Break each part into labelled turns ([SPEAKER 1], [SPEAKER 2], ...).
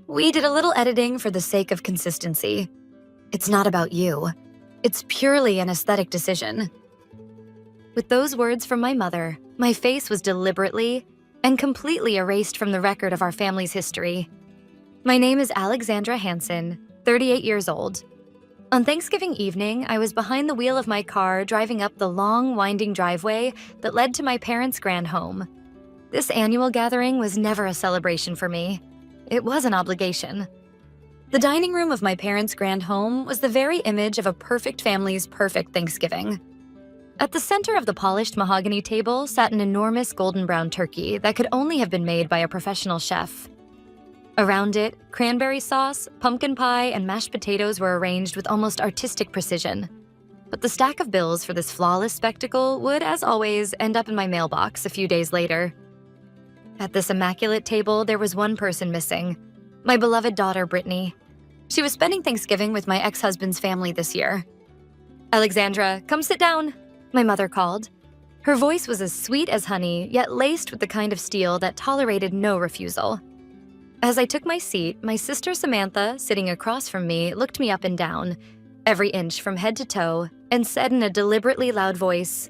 [SPEAKER 1] We did a little editing for the sake of consistency. It's not about you. It's purely an aesthetic decision." With those words from my mother, my face was deliberately and completely erased from the record of our family's history. My name is Alexandra Hansen, 38 years old. On Thanksgiving evening, I was behind the wheel of my car driving up the long, winding driveway that led to my parents' grand home. This annual gathering was never a celebration for me. It was an obligation. The dining room of my parents' grand home was the very image of a perfect family's perfect Thanksgiving. At the center of the polished mahogany table sat an enormous golden brown turkey that could only have been made by a professional chef. Around it, cranberry sauce, pumpkin pie, and mashed potatoes were arranged with almost artistic precision. But the stack of bills for this flawless spectacle would, as always, end up in my mailbox a few days later. At this immaculate table, there was one person missing: my beloved daughter, Brittany. She was spending Thanksgiving with my ex-husband's family this year. "Alexandra, come sit down," my mother called. Her voice was as sweet as honey, yet laced with the kind of steel that tolerated no refusal. As I took my seat, my sister Samantha, sitting across from me, looked me up and down, every inch from head to toe, and said in a deliberately loud voice,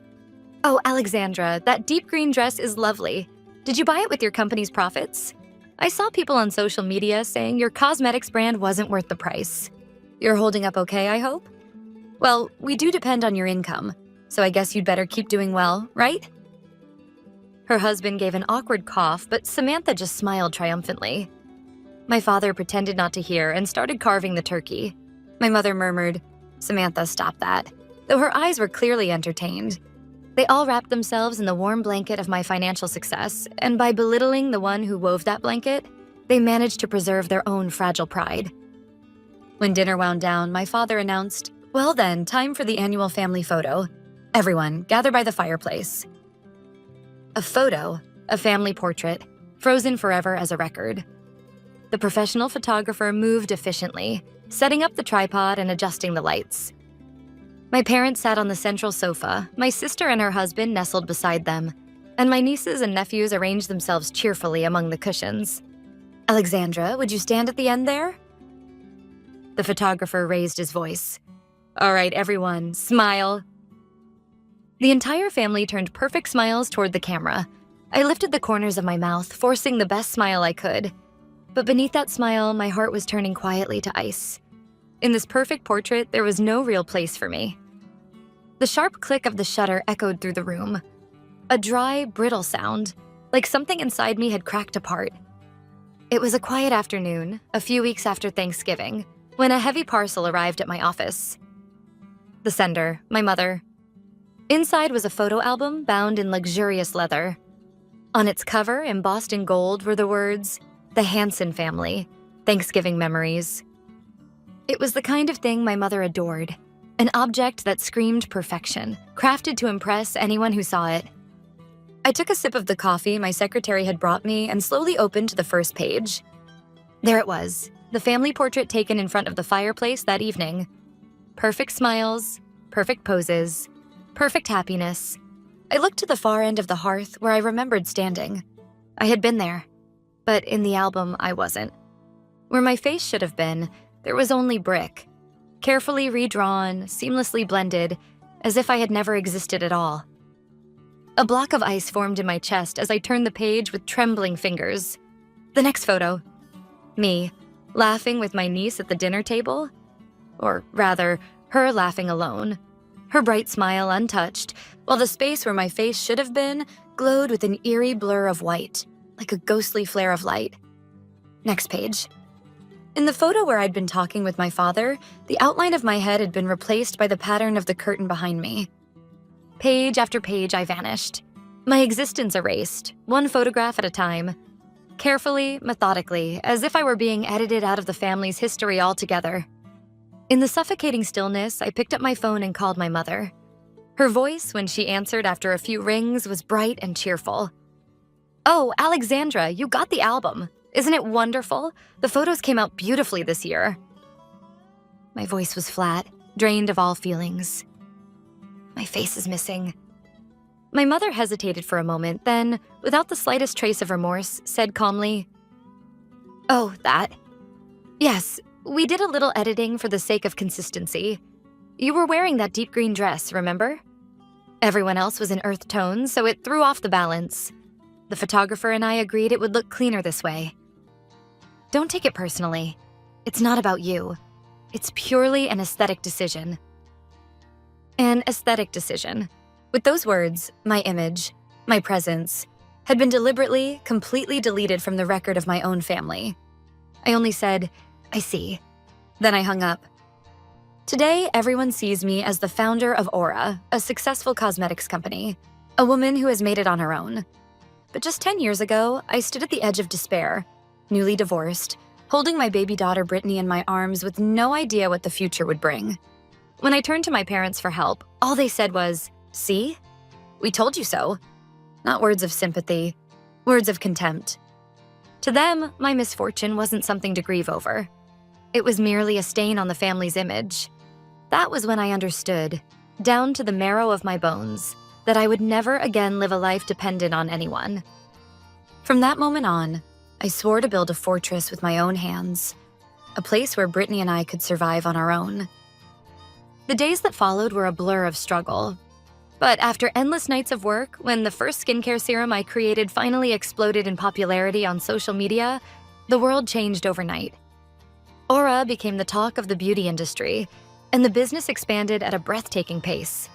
[SPEAKER 1] "Oh, Alexandra, that deep green dress is lovely. Did you buy it with your company's profits? I saw people on social media saying your cosmetics brand wasn't worth the price. You're holding up okay, I hope? Well, we do depend on your income, so I guess you'd better keep doing well, right?" Her husband gave an awkward cough, but Samantha just smiled triumphantly. My father pretended not to hear and started carving the turkey. My mother murmured, "Samantha, stop that," though her eyes were clearly entertained. They all wrapped themselves in the warm blanket of my financial success, and by belittling the one who wove that blanket, they managed to preserve their own fragile pride. When dinner wound down, my father announced, "Well then, time for the annual family photo. Everyone, gather by the fireplace." A photo, a family portrait, frozen forever as a record. The professional photographer moved efficiently, setting up the tripod and adjusting the lights. My parents sat on the central sofa, my sister and her husband nestled beside them, and my nieces and nephews arranged themselves cheerfully among the cushions. "Alexandra, would you stand at the end there?" The photographer raised his voice. "All right, everyone, smile." The entire family turned perfect smiles toward the camera. I lifted the corners of my mouth, forcing the best smile I could. But beneath that smile, my heart was turning quietly to ice. In this perfect portrait, there was no real place for me. The sharp click of the shutter echoed through the room. A dry, brittle sound, like something inside me had cracked apart. It was a quiet afternoon, a few weeks after Thanksgiving, when a heavy parcel arrived at my office. The sender, my mother. Inside was a photo album bound in luxurious leather. On its cover, embossed in gold, were the words, "The Hansen Family, Thanksgiving Memories." It was the kind of thing my mother adored, an object that screamed perfection, crafted to impress anyone who saw it. I took a sip of the coffee my secretary had brought me and slowly opened to the first page. There it was, the family portrait taken in front of the fireplace that evening. Perfect smiles, perfect poses, perfect happiness. I looked to the far end of the hearth where I remembered standing. I had been there, but in the album I wasn't. Where my face should have been, there was only brick, carefully redrawn, seamlessly blended, as if I had never existed at all. A block of ice formed in my chest as I turned the page with trembling fingers. The next photo. Me, laughing with my niece at the dinner table. Or rather, her laughing alone. Her bright smile untouched, while the space where my face should have been glowed with an eerie blur of white, like a ghostly flare of light. Next page. In the photo where I'd been talking with my father, the outline of my head had been replaced by the pattern of the curtain behind me. Page after page, I vanished. My existence erased, one photograph at a time. Carefully, methodically, as if I were being edited out of the family's history altogether. In the suffocating stillness, I picked up my phone and called my mother. Her voice, when she answered after a few rings, was bright and cheerful. "Oh, Alexandra, you got the album. Isn't it wonderful? The photos came out beautifully this year." My voice was flat, drained of all feelings. "My face is missing." My mother hesitated for a moment, then, without the slightest trace of remorse, said calmly, "Oh, that. Yes, we did a little editing for the sake of consistency. You were wearing that deep green dress, remember? Everyone else was in earth tones, so it threw off the balance. The photographer and I agreed it would look cleaner this way. Don't take it personally. It's not about you. It's purely an aesthetic decision. An aesthetic decision. With those words, my image, my presence, had been deliberately, completely deleted from the record of my own family. I only said, "I see." Then I hung up. Today, everyone sees me as the founder of Aura, a successful cosmetics company, a woman who has made it on her own. But just 10 years ago, I stood at the edge of despair, newly divorced, holding my baby daughter Brittany in my arms with no idea what the future would bring. When I turned to my parents for help, all they said was, "See? We told you so." Not words of sympathy, words of contempt. To them, my misfortune wasn't something to grieve over. It was merely a stain on the family's image. That was when I understood, down to the marrow of my bones, that I would never again live a life dependent on anyone. From that moment on, I swore to build a fortress with my own hands, a place where Brittany and I could survive on our own. The days that followed were a blur of struggle. But after endless nights of work, when the first skincare serum I created finally exploded in popularity on social media, the world changed overnight. Aura became the talk of the beauty industry, and the business expanded at a breathtaking pace.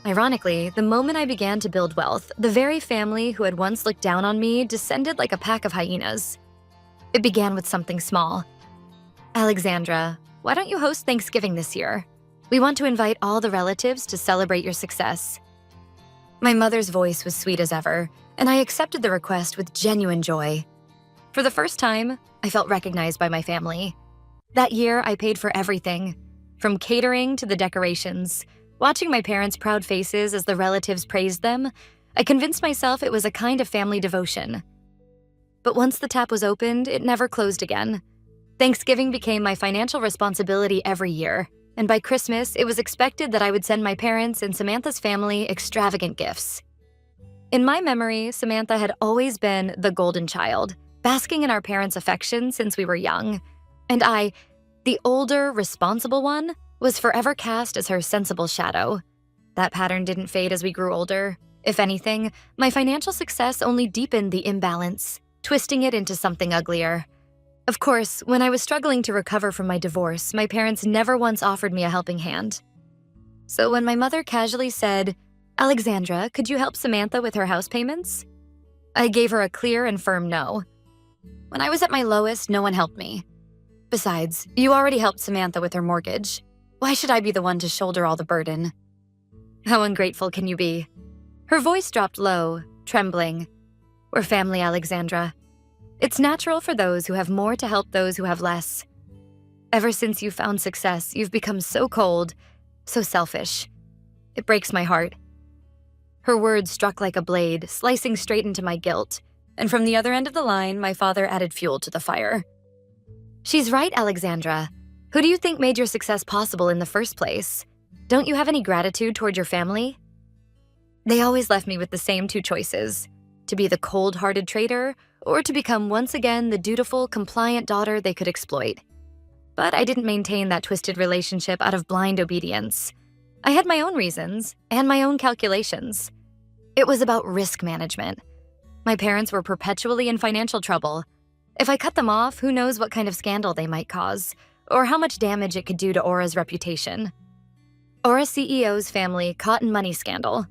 [SPEAKER 1] Ironically, the moment I began to build wealth, the very family who had once looked down on me descended like a pack of hyenas. It began with something small. "Alexandra, why don't you host Thanksgiving this year? We want to invite all the relatives to celebrate your success." My mother's voice was sweet as ever, and I accepted the request with genuine joy. For the first time, I felt recognized by my family. That year, I paid for everything, from catering to the decorations. Watching my parents' proud faces as the relatives praised them, I convinced myself it was a kind of family devotion. But once the tap was opened, it never closed again. Thanksgiving became my financial responsibility every year, and by Christmas, it was expected that I would send my parents and Samantha's family extravagant gifts. In my memory, Samantha had always been the golden child, basking in our parents' affection since we were young, and I, the older, responsible one, was forever cast as her sensible shadow. That pattern didn't fade as we grew older. If anything, my financial success only deepened the imbalance, twisting it into something uglier. Of course, when I was struggling to recover from my divorce, my parents never once offered me a helping hand. So when my mother casually said, "Alexandra, could you help Samantha with her house payments?" I gave her a clear and firm no. When I was at my lowest, no one helped me. Besides, you already helped Samantha with her mortgage. Why should I be the one to shoulder all the burden? How ungrateful can you be? Her voice dropped low, trembling. We're family, Alexandra. It's natural for those who have more to help those who have less. Ever since you found success, you've become so cold, so selfish. It breaks my heart. Her words struck like a blade, slicing straight into my guilt, and from the other end of the line, my father added fuel to the fire. She's right, Alexandra. Who do you think made your success possible in the first place? Don't you have any gratitude toward your family? They always left me with the same two choices: to be the cold-hearted traitor, or to become once again the dutiful, compliant daughter they could exploit. But I didn't maintain that twisted relationship out of blind obedience. I had my own reasons and my own calculations. It was about risk management. My parents were perpetually in financial trouble. If I cut them off, who knows what kind of scandal they might cause, or how much damage it could do to Aura's reputation. Aura CEO's family caught in money scandal.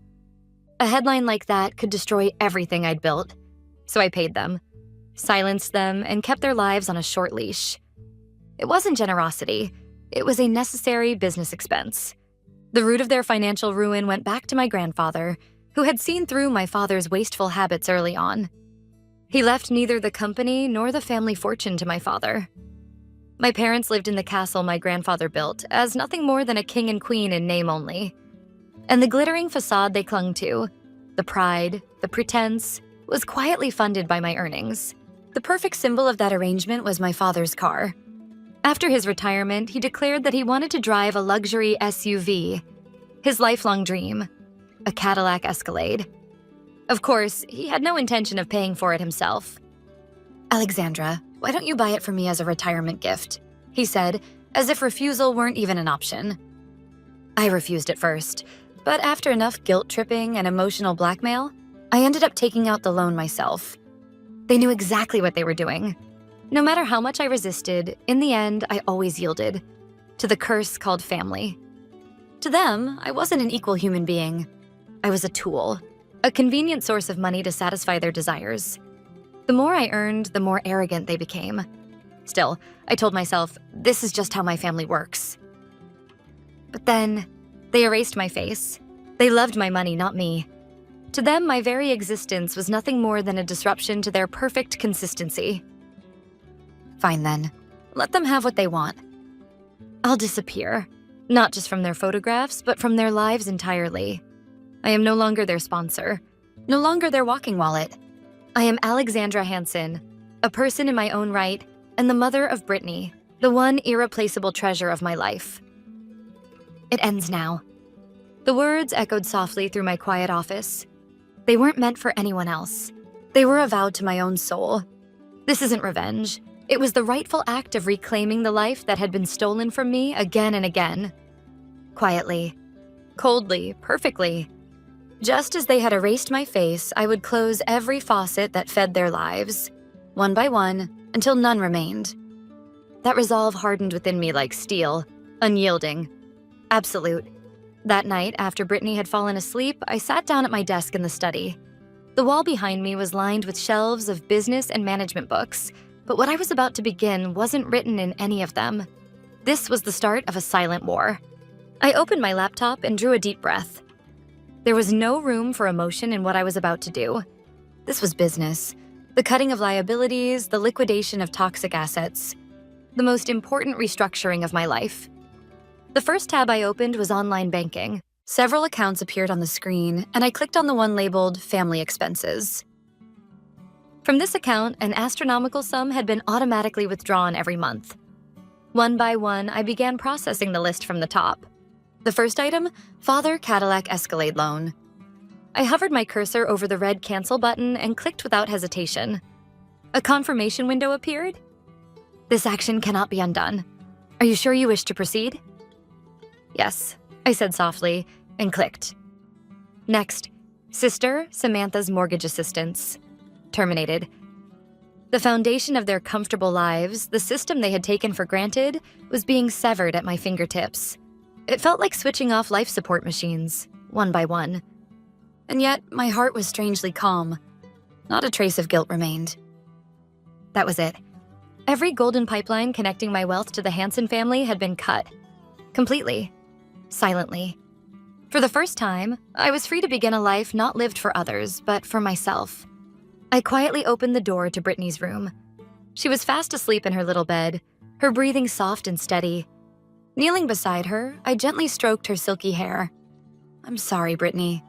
[SPEAKER 1] A headline like that could destroy everything I'd built. So I paid them, silenced them, and kept their lives on a short leash. It wasn't generosity. It was a necessary business expense. The root of their financial ruin went back to my grandfather, who had seen through my father's wasteful habits early on. He left neither the company nor the family fortune to my father. My parents lived in the castle my grandfather built as nothing more than a king and queen in name only. And the glittering facade they clung to, the pride, the pretense, was quietly funded by my earnings. The perfect symbol of that arrangement was my father's car. After his retirement, he declared that he wanted to drive a luxury SUV, his lifelong dream, a Cadillac Escalade. Of course, he had no intention of paying for it himself. "Alexandra, why don't you buy it for me as a retirement gift? he said, as if refusal weren't even an option. I refused at first, but after enough guilt-tripping and emotional blackmail, I ended up taking out the loan myself. They knew exactly what they were doing. No matter how much I resisted, in the end, I always yielded to the curse called family. To them, I wasn't an equal human being. I was a tool, a convenient source of money to satisfy their desires. The more I earned, the more arrogant they became. Still, I told myself, this is just how my family works. But then, they erased my face. They loved my money, not me. To them, my very existence was nothing more than a disruption to their perfect consistency. Fine then, let them have what they want. I'll disappear, not just from their photographs, but from their lives entirely. I am no longer their sponsor, no longer their walking wallet. I am Alexandra Hansen, a person in my own right, and the mother of Brittany, the one irreplaceable treasure of my life. It ends now. The words echoed softly through my quiet office. They weren't meant for anyone else. They were avowed to my own soul. This isn't revenge. It was the rightful act of reclaiming the life that had been stolen from me again and again. Quietly, coldly, perfectly. Just as they had erased my face, I would close every faucet that fed their lives, one by one, until none remained. That resolve hardened within me like steel, unyielding, absolute. That night, after Brittany had fallen asleep, I sat down at my desk in the study. The wall behind me was lined with shelves of business and management books, but what I was about to begin wasn't written in any of them. This was the start of a silent war. I opened my laptop and drew a deep breath. There was no room for emotion in what I was about to do. This was business. The cutting of liabilities, the liquidation of toxic assets. The most important restructuring of my life. The first tab I opened was online banking. Several accounts appeared on the screen, and I clicked on the one labeled Family Expenses. From this account, an astronomical sum had been automatically withdrawn every month. One by one, I began processing the list from the top. The first item, Father Cadillac Escalade Loan. I hovered my cursor over the red cancel button and clicked without hesitation. A confirmation window appeared. This action cannot be undone. Are you sure you wish to proceed? Yes, I said softly, and clicked. Next, Sister Samantha's mortgage assistance. Terminated. The foundation of their comfortable lives, the system they had taken for granted, was being severed at my fingertips. It felt like switching off life support machines, one by one. And yet, my heart was strangely calm. Not a trace of guilt remained. That was it. Every golden pipeline connecting my wealth to the Hansen family had been cut. Completely. Silently. For the first time, I was free to begin a life not lived for others, but for myself. I quietly opened the door to Brittany's room. She was fast asleep in her little bed, her breathing soft and steady. Kneeling beside her, I gently stroked her silky hair. I'm sorry, Brittany,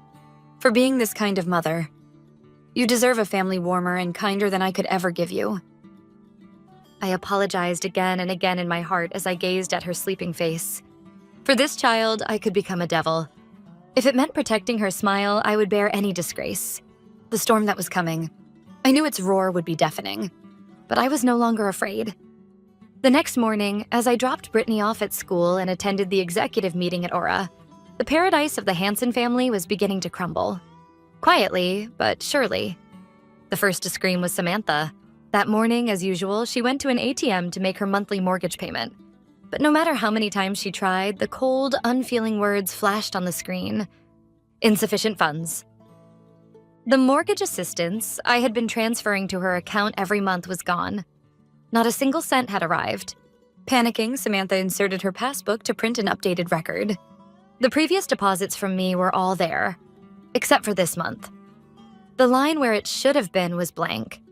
[SPEAKER 1] for being this kind of mother. You deserve a family warmer and kinder than I could ever give you. I apologized again and again in my heart as I gazed at her sleeping face. For this child, I could become a devil. If it meant protecting her smile, I would bear any disgrace. The storm that was coming. I knew its roar would be deafening, but I was no longer afraid. The next morning, as I dropped Brittany off at school and attended the executive meeting at Aura, the paradise of the Hansen family was beginning to crumble. Quietly, but surely. The first to scream was Samantha. That morning, as usual, she went to an ATM to make her monthly mortgage payment. But no matter how many times she tried, the cold, unfeeling words flashed on the screen. Insufficient funds. The mortgage assistance I had been transferring to her account every month was gone. Not a single cent had arrived. Panicking, Samantha inserted her passbook to print an updated record. The previous deposits from me were all there, except for this month. The line where it should have been was blank.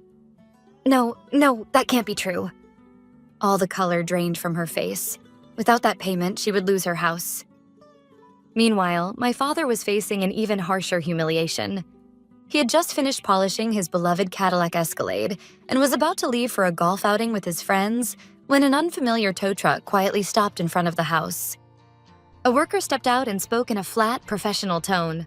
[SPEAKER 1] No, that can't be true. All the color drained from her face. Without that payment, she would lose her house. Meanwhile, my father was facing an even harsher humiliation. He had just finished polishing his beloved Cadillac Escalade and was about to leave for a golf outing with his friends when an unfamiliar tow truck quietly stopped in front of the house. A worker stepped out and spoke in a flat, professional tone.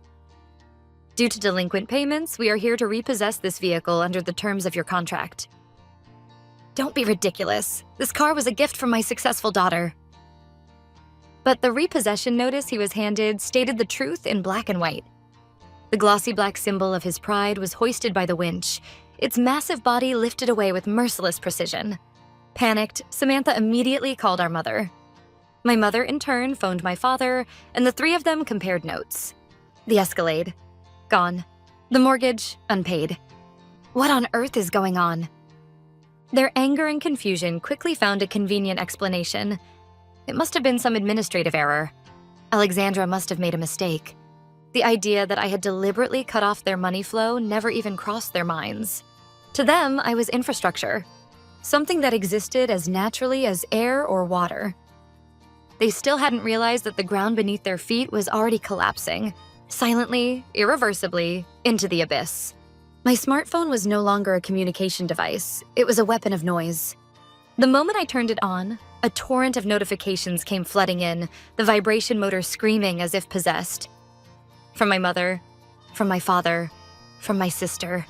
[SPEAKER 1] Due to delinquent payments, we are here to repossess this vehicle under the terms of your contract. Don't be ridiculous. This car was a gift from my successful daughter. But the repossession notice he was handed stated the truth in black and white. The glossy black symbol of his pride was hoisted by the winch, its massive body lifted away with merciless precision. Panicked, Samantha immediately called our mother. My mother, in turn, phoned my father, and the three of them compared notes. The Escalade, gone. The mortgage, unpaid. What on earth is going on? Their anger and confusion quickly found a convenient explanation. It must have been some administrative error. Alexandra must have made a mistake. The idea that I had deliberately cut off their money flow never even crossed their minds. To them, I was infrastructure, something that existed as naturally as air or water. They still hadn't realized that the ground beneath their feet was already collapsing, silently, irreversibly, into the abyss. My smartphone was no longer a communication device, it was a weapon of noise. The moment I turned it on, a torrent of notifications came flooding in, the vibration motor screaming as if possessed. From my mother, from my father, from my sister,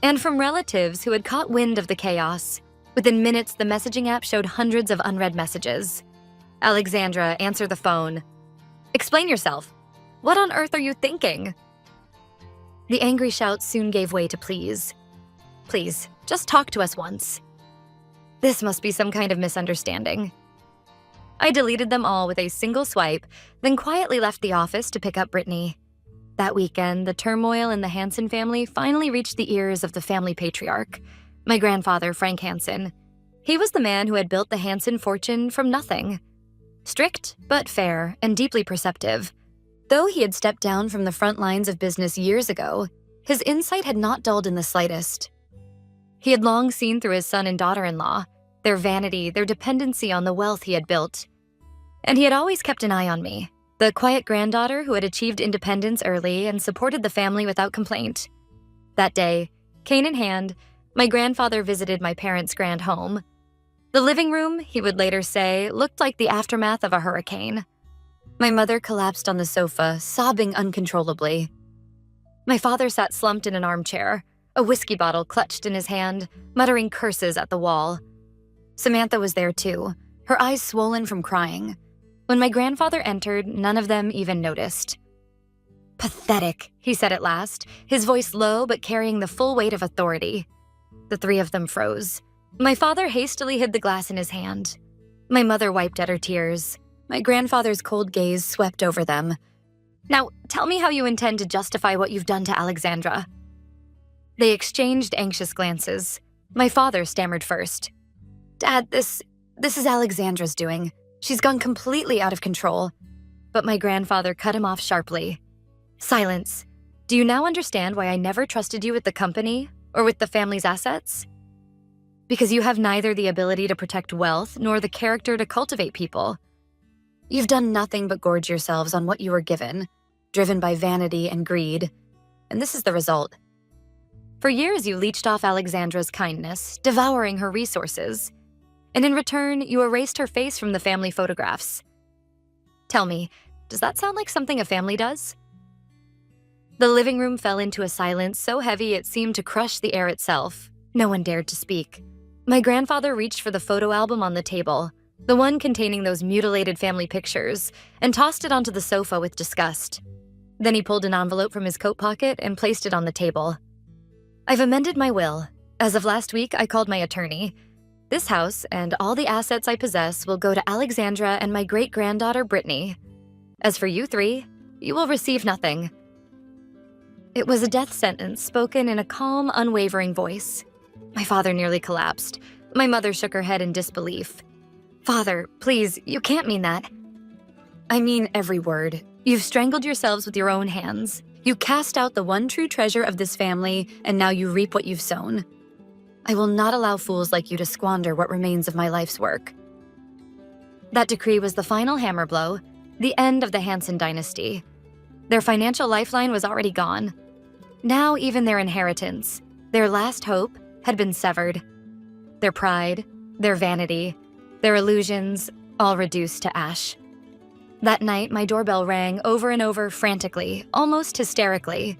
[SPEAKER 1] and from relatives who had caught wind of the chaos. Within minutes, the messaging app showed hundreds of unread messages. Alexandra, answer the phone. Explain yourself. What on earth are you thinking? The angry shouts soon gave way to pleas. Please, just talk to us once. This must be some kind of misunderstanding. I deleted them all with a single swipe, then quietly left the office to pick up Brittany. That weekend, the turmoil in the Hansen family finally reached the ears of the family patriarch, my grandfather, Frank Hansen. He was the man who had built the Hansen fortune from nothing. Strict, but fair, and deeply perceptive. Though he had stepped down from the front lines of business years ago, his insight had not dulled in the slightest. He had long seen through his son and daughter-in-law, their vanity, their dependency on the wealth he had built. And he had always kept an eye on me, the quiet granddaughter who had achieved independence early and supported the family without complaint. That day, cane in hand, my grandfather visited my parents' grand home. The living room, he would later say, looked like the aftermath of a hurricane. My mother collapsed on the sofa, sobbing uncontrollably. My father sat slumped in an armchair, a whiskey bottle clutched in his hand, muttering curses at the wall. Samantha was there too, her eyes swollen from crying. When my grandfather entered, none of them even noticed. Pathetic, he said at last, his voice low but carrying the full weight of authority. The three of them froze. My father hastily hid the glass in his hand. My mother wiped at her tears. My grandfather's cold gaze swept over them. Now, tell me how you intend to justify what you've done to Alexandra. They exchanged anxious glances. My father stammered first. Dad, this is Alexandra's doing. She's gone completely out of control. But my grandfather cut him off sharply. Silence. Do you now understand why I never trusted you with the company or with the family's assets? Because you have neither the ability to protect wealth nor the character to cultivate people. You've done nothing but gorge yourselves on what you were given, driven by vanity and greed. And this is the result. For years, you leached off Alexandra's kindness, devouring her resources. And in return, you erased her face from the family photographs. Tell me, does that sound like something a family does? The living room fell into a silence so heavy it seemed to crush the air itself. No one dared to speak. My grandfather reached for the photo album on the table, the one containing those mutilated family pictures, and tossed it onto the sofa with disgust. Then he pulled an envelope from his coat pocket and placed it on the table. I've amended my will. As of last week, I called my attorney. This house and all the assets I possess will go to Alexandra and my great-granddaughter, Brittany. As for you three, you will receive nothing. It was a death sentence spoken in a calm, unwavering voice. My father nearly collapsed. My mother shook her head in disbelief. Father, please, you can't mean that. I mean every word. You've strangled yourselves with your own hands. You cast out the one true treasure of this family, and now you reap what you've sown. I will not allow fools like you to squander what remains of my life's work. That decree was the final hammer blow, the end of the Hansen dynasty. Their financial lifeline was already gone. Now even their inheritance, their last hope, had been severed. Their pride, their vanity, their illusions, all reduced to ash. That night, my doorbell rang over and over frantically, almost hysterically.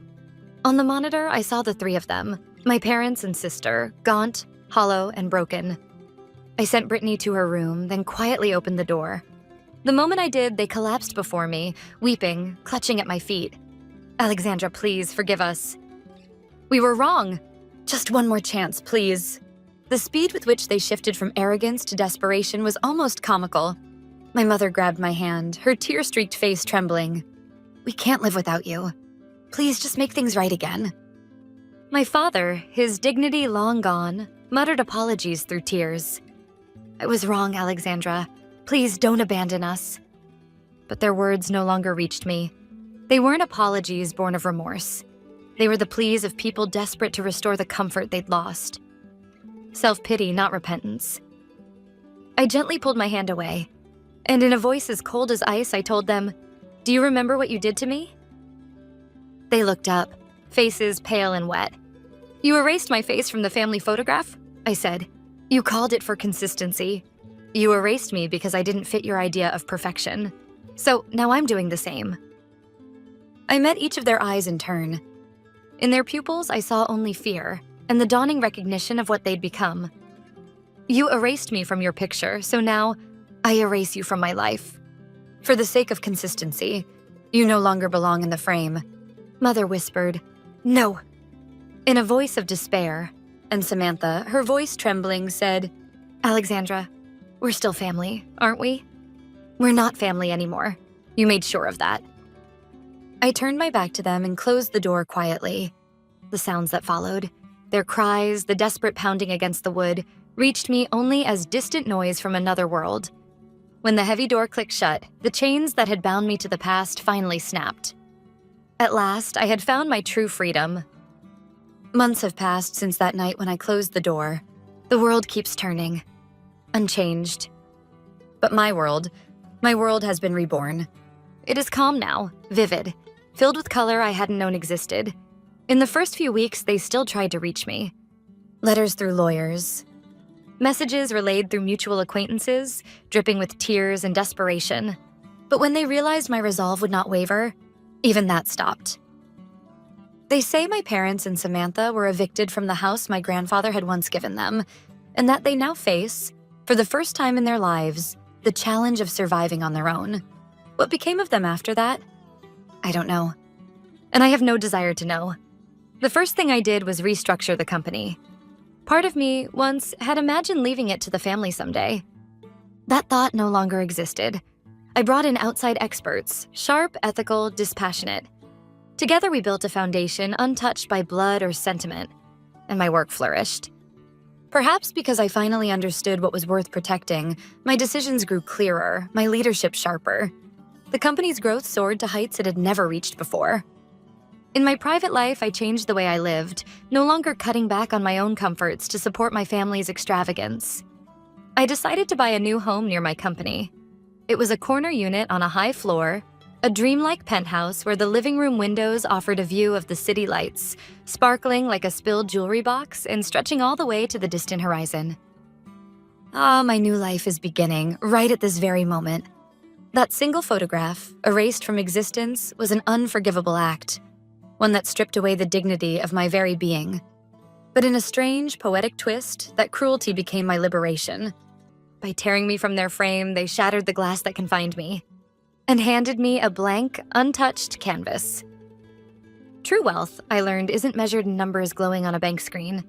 [SPEAKER 1] On the monitor, I saw the three of them, my parents and sister, gaunt, hollow, and broken. I sent Brittany to her room, then quietly opened the door. The moment I did, they collapsed before me, weeping, clutching at my feet. "Alexandra, please, forgive us. We were wrong. Just one more chance, please." The speed with which they shifted from arrogance to desperation was almost comical. My mother grabbed my hand, her tear-streaked face trembling. "We can't live without you. Please just make things right again." My father, his dignity long gone, muttered apologies through tears. "I was wrong, Alexandra. Please don't abandon us." But their words no longer reached me. They weren't apologies born of remorse. They were the pleas of people desperate to restore the comfort they'd lost. Self-pity, not repentance. I gently pulled my hand away, and in a voice as cold as ice, I told them, "Do you remember what you did to me?" They looked up, faces pale and wet. "You erased my face from the family photograph," I said. "You called it for consistency. You erased me because I didn't fit your idea of perfection. So now I'm doing the same." I met each of their eyes in turn. In their pupils, I saw only fear and the dawning recognition of what they'd become. "You erased me from your picture, so now I erase you from my life. For the sake of consistency, you no longer belong in the frame." Mother whispered, "No," in a voice of despair, and Samantha, her voice trembling, said, "Alexandra, we're still family, aren't we?" "We're not family anymore. You made sure of that." I turned my back to them and closed the door quietly. The sounds that followed, their cries, the desperate pounding against the wood, reached me only as distant noise from another world. When the heavy door clicked shut, the chains that had bound me to the past finally snapped. At last, I had found my true freedom. Months have passed since that night when I closed the door. The world keeps turning, unchanged. But my world has been reborn. It is calm now, vivid, filled with color I hadn't known existed. In the first few weeks, they still tried to reach me. Letters through lawyers, messages relayed through mutual acquaintances, dripping with tears and desperation. But when they realized my resolve would not waver, even that stopped. They say my parents and Samantha were evicted from the house my grandfather had once given them, and that they now face, for the first time in their lives, the challenge of surviving on their own. What became of them after that? I don't know. And I have no desire to know. The first thing I did was restructure the company. Part of me once had imagined leaving it to the family someday. That thought no longer existed. I brought in outside experts, sharp, ethical, dispassionate. Together we built a foundation untouched by blood or sentiment, and my work flourished. Perhaps because I finally understood what was worth protecting, my decisions grew clearer, my leadership sharper. The company's growth soared to heights it had never reached before. In my private life, I changed the way I lived, no longer cutting back on my own comforts to support my family's extravagance. I decided to buy a new home near my company. It was a corner unit on a high floor, a dreamlike penthouse where the living room windows offered a view of the city lights, sparkling like a spilled jewelry box and stretching all the way to the distant horizon. Ah, my new life is beginning, right at this very moment. That single photograph, erased from existence, was an unforgivable act, one that stripped away the dignity of my very being. But in a strange, poetic twist, that cruelty became my liberation. By tearing me from their frame, they shattered the glass that confined me, and handed me a blank, untouched canvas. True wealth, I learned, isn't measured in numbers glowing on a bank screen.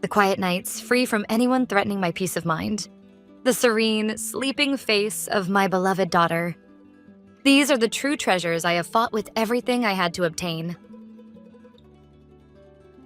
[SPEAKER 1] The quiet nights, free from anyone threatening my peace of mind. The serene, sleeping face of my beloved daughter. These are the true treasures I have fought with everything I had to obtain.